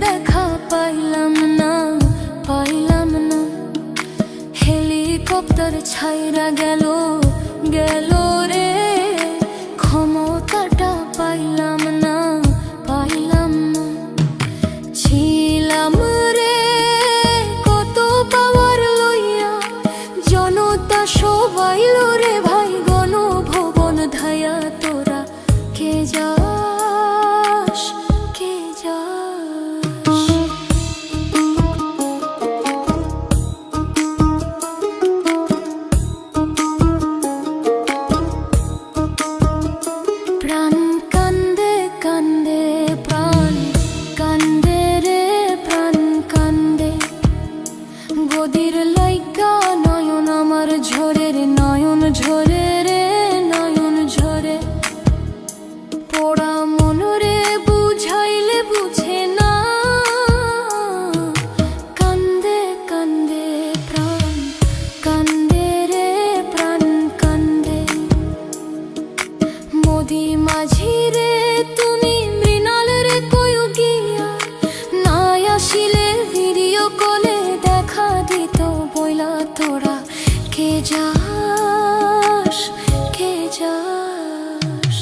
দেখা পাইলাম না, পাইলাম না। হেলিকপ্টার ছাইরা গেল, গেল রে, ক্ষমতাটা পাইলাম না, পাইলাম না। ছিলাম রে কত পাওয়ার লইয়া, জনতা সবাই রে ভাই গণভবন ধায়া। তোরা কে যাস, কে যাস? প্রাণ কান্দে কান্দে, প্রাণ কান্দে রে, প্রাণ কান্দে। গদির লাইগা নয়ন আমার ঝরে রে, নয়ন ঝরে রে, নয়ন ঝরে। পোড়া মন রে বুঝাইলে বুঝে না, কান্দে কান্দে প্রাণ কান্দে রে, প্রাণ কান্দে। মোদি মাঝি রে তুমি মৃণাল রে কইও গিয়া, নাই আসিলে ভিডিও কলে দেখা দিত বইলা। তোরা কে যাস, কে যাস?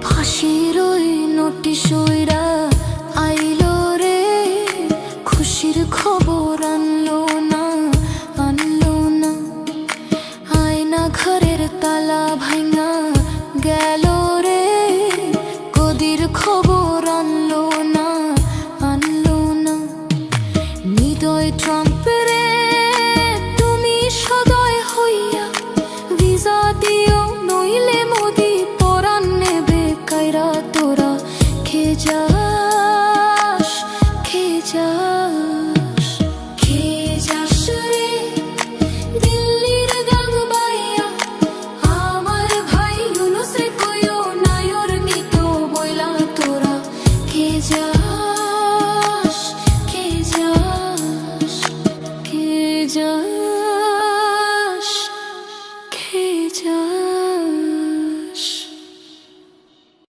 ফাঁসির ওই নোটিশ ওইরা আইলো রে, খুশির খবর আনলো না, আনলো না। আয়না ঘরের তালা ভাঙা গেল রে, গদির খবর আনলো না, আনলো না। হৃদয় ট্রাম্প রে তুমি সদয় হইয়া, ভিসা দিও নইলে মোদি পরাণ নেবে কাইরা। তোরা কে যাস, কে যাস? কে যাস রে দিল্লির গান বাইয়া, আমার ভাই ইউনূস রে কইও নায়র নিত বইলা। তোরা কে যাস, কে যাস, কে যাস, কে যাস?